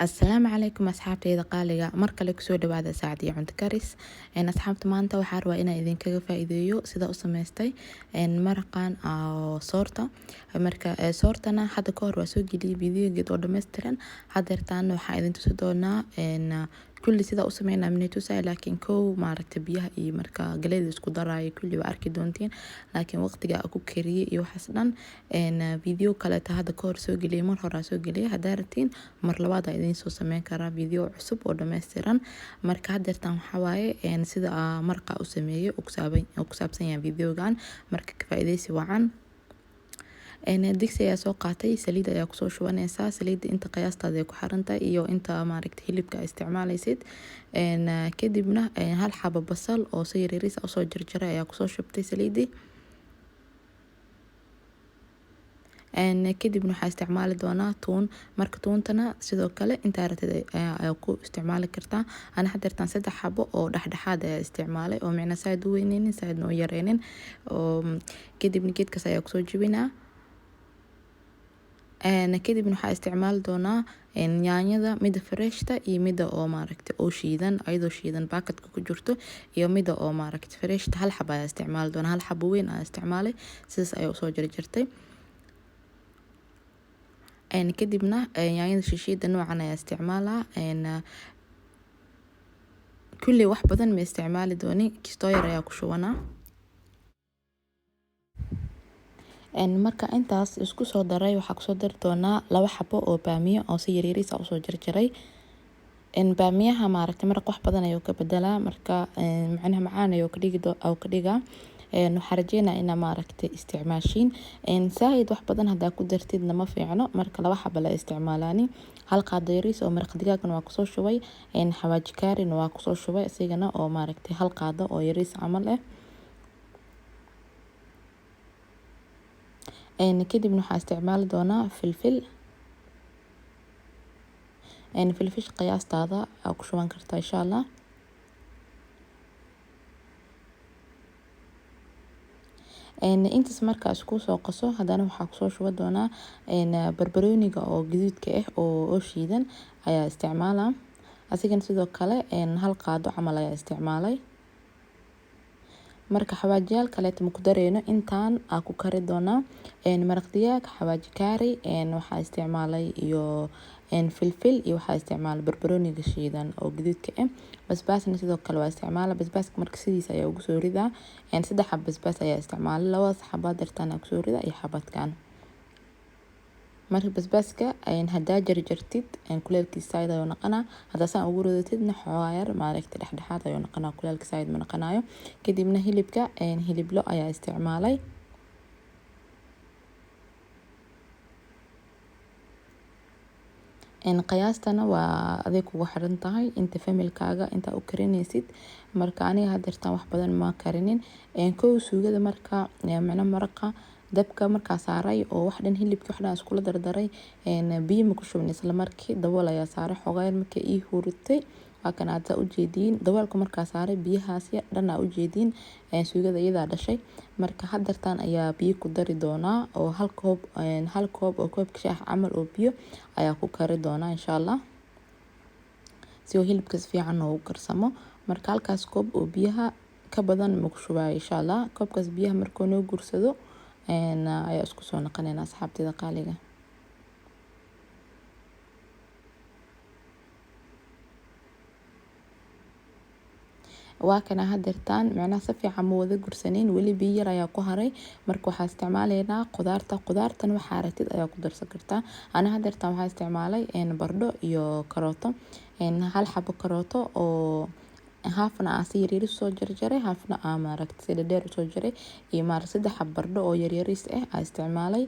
السلام عليكم asxaabtayda qaaliga mar kale kusoo dhawaada saacadii cunto karis asxaabta maanta waxaa rabaa inaan idinkaga faa'iideeyo sida u samaystay maraqan soorta marka soortana hadda ka hor waa soo geliyay videogeed oo dhameystiran hadeertaan waxaa idin tusi doonaa kulli sida u sameynaa minitusa laakiin kow maaragtay biyaha iyo marka galeeda isku daraayo kulli waa arki doontiin laakiin waqtiga ku kariyay iyo waxaas dhan video kale hadda ka hor soo geliyay mar hore soo geliyay hadaa rabtiin mar labaad idin soo sameyn karaa video cusub oo dhameystiran marka hadeertaan waxa waaye sida marqa u sameeyo oo ku saabsan yahay videogan marka ka faa'iideysi wacan digsi ayaa soo qaatay saliid ayaa kusoo shubanaysaa saliida inta qiyaastaada ay ku xirantahay iyo inta maaragtay hilibka isticmaalaysid kadibna hal xabo basal oo si yariis ah soo jarjaray ayaa kusoo shubtay saliidii kadibna waxaa isticmaali doonaa tuun marka tuuntana sidoo kale inta ratid ayaa ku isticmaali kartaa ana hadeertaan 3 xabo oo dhexdhexaad ayaa isticmaalay oo micna saad u weyneenin saad noo yareenin oo kadibna geedkaas ayaa kusoo jibinaa kadibna waxaa isticmaali doonaa yaanyada mida freshta iyo mida oo maaragtay oo shiidan ayadoo shiidan baakadka ku jirto iyo mida oo maaragtay freshta hal xabo ayaa isticmaali doonaa hal xabo weyn ayaa isticmaalay sidaas ayaa soo jarjartay kadibna yaanyada shishiida noocan ayaa isticmaalaa kulli wax badan ma isticmaali dooni kisto yar ayaa ku shubanaa marka intaas isku soo daray waxaa kusoo dari doonaa 2 xabo oo baamiyo oo si yariis ah soo jarjaray baamiyaha maaragtay maraq wax badan ayuu ka bedelaa marka macnaha macaan ayuu ka dhigaa waxaan rajeynaa inaa maaragtay isticmaashiin saaid wax badan hadaa ku dartidna ma fiicno marka 2 xabo la isticmaalaani hal qaado yariis oo maraq digaagna waa kusoo shubay xawaaji kaarina waa kusoo shubay isigana oo maaragtay hal qaado oo yariis camal ah kadibna waxaa isticmaali doonaa filfil filfish qiyaastaada aa ku shuban kartaa insha Allah intaas markaa isku soo qaso hadana waxaa kusoo shuban doonaa barbarooniga oo gaduudka ah oo shiidan ayaa isticmaalaa asigana sidoo kale hal qaado camal ayaa isticmaalay marka xawaajiyaal kale ma ku dareeno intaan ku kari doonaa maraq digaag xawaaji kaari waxaa isticmaalay iyo filfil iyo waxaa isticmaalay barbarooniga shiidan oo gaduudka ah basbaasna sidoo kale waa isticmaalay basbaaska marka sidiisa ayaa ugu soo ridaa 3 xabo basbaas ayaa isticmaalay 2 xabo dartaan ku soo ridaa iyo xabadkan marka basbaaska hadaa jarjartid kuleelkiisa ayada oo naqana hadaa saan ugu ridatidna xawaayar maaragtay dhexdhexaad ayuu naqana kuleelkiisa ayada ma naqanayo kadibna hilibka hiliblo ayaa isticmaalay qiyaastana waa adeeg ugu xiran tahay inta familkaaga inta u karinaysid marka aniga hadeertaan wax badan ma karinin kow suugada marka macna maraqa dabka markaa saaray oo wax dhan hilibka wax dhan isku dardaray biyo ma ku shubin isla markii dabool ayaa saaray xogayn markii ii huritay waa kan aad u jeedin daboolka markaa saaray biyahaas dhan u jeedin suugada iyada dhashay marka hadeertaan ayaa biyo ku dari doonaa oo hal koob oo koobka shaah camal oo biyo ayaa ku kari doonaa insha Allah si uu hilibka si fiican u karsamo marka halkaas koob oo biyaha ka badan ma ku shubay insha Allah koobkaas biyaha markuu noo guursado ayaa isku soo naqanayna asxaabtayda qaaliga waa kana hadeertaan macnaha si fiican ma wada gursaneyn wali biyo yar ayaa ku haray marka waxaa isticmaalaynaa qudaartan waxaa ratid ayaa ku darsan kartaa ana hadeertaan waxaa isticmaalay bardho iyo karooto hal xabo karooto oo haafna si yariis soo jarjaray haafna maaragtay sida dheer soo jaray iyo maar 3 xabo bardho oo yariis ah isticmaalay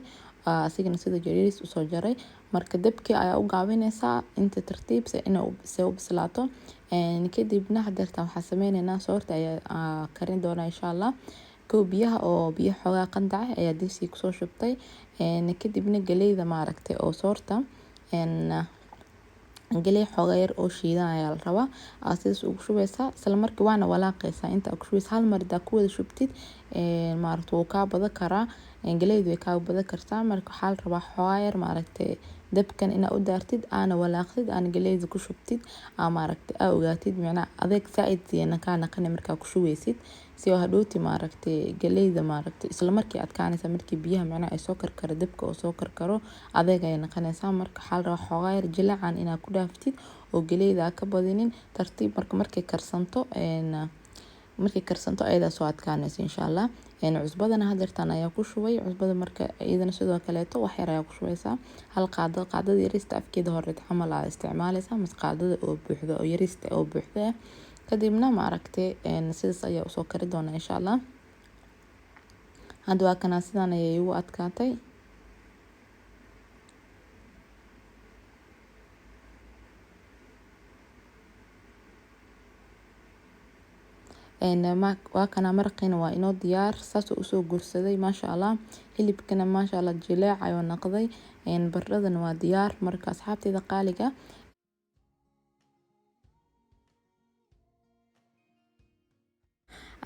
asigana sida yariis soo jaray marka dabkii ayaa u gaabinaysaa inta tartiib inuu soo bislaato kadibna hadeertaan waxaa sameynaynaa soorta ayaa karin doonaa insha Allah kow biyaha oo biyo xogaa qandac ayaa digsiga kusoo shubtay kadibna galeyda maaragtay oo soorta galey xogaa yar oo shiidan ayaa la rabaa sidaas ugu shubaysaa isla markii waana walaaqaysaa inta ku shubis hal mar daa ku wada shubtid maaragtay wuu ka badan karaa galeydu way ka badan kartaa marka waxaa la rabaa xogaa yar maaragtay dabkan ina u daartid aana walaaqtid aan galeyda ku shubtid maaragtay aa ogaatid macnaa adeeg saaid siina ka naqani markaa ku shubeysid si oo hadhooti maaragtay galeyda maaragtay isla markii adkaanaysa markii biyaha macnaa ay soo karkaro dabka oo soo karkaro adeeg ay naqanaysaa marka xal raax xogaa yar jilacan ina ku dhaaftid oo galeyda ka badinin tartiib markay karsanto markay karsanto ayada soo adkaanaysa insha Allah cusbadana hadeertan ayaa ku shubay cusbada marka iyadana sidoo kale wax yar ayaa ku shubaysaa hal qaadada yarista afkeeda hore camal aad isticmaalaysaa mas qaadada oo buuxda oo yarista oo buuxda kadibna maaragtay sidaas ayaa soo kari doona insha Allah hadda waa kana sidaan ayay ugu adkaatay waa kana maraqina waa inoo diyaar saas oo soo guursaday maasha Allah hilibkana maasha Allah jilaac ayuu noqday baradhadana waa diyaar marka asxaabteyda qaaliga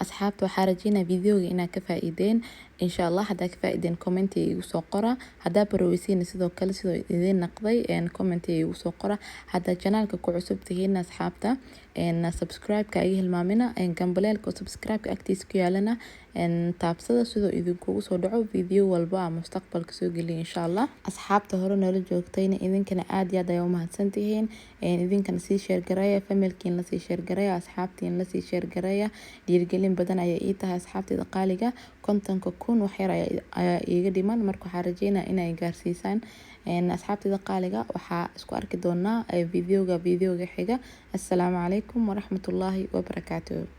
asxaabta waxaa rajeynaa videoga inaad ka faa'iideen insha Allah hadaa ka faa'iideen comment igu soo qora hadaa baroweysiina sidoo kale sidoo idin naqday comment igu soo qora hadaa channelka ku cusub tihiin asxaabta subscribe ka ay hilmaamina gambaleelka subscribe ka agtiisa ku yaalana taabsada sidoo idinku soo dhaco video walba mustaqbalka soo geliyo insha Allah asxaabta hore noola joogtayna idinkana aad iyo aad ay u mahadsantihiin idinkana sii share gareeya familkiin la sii share gareeya asxaabtiin la sii share gareeya dhiirigelin badan ayay ii tahay asxaabteyda qaaliga kontonka kun wax yar ayaa iiga dhiman marka waxaan rajeynaa inay gaarsiisaan asxaabteyda qaaliga waxaa isku arki doonaa videoga xiga assalaamu calaykum waraxmatullaahi wabarakaatuh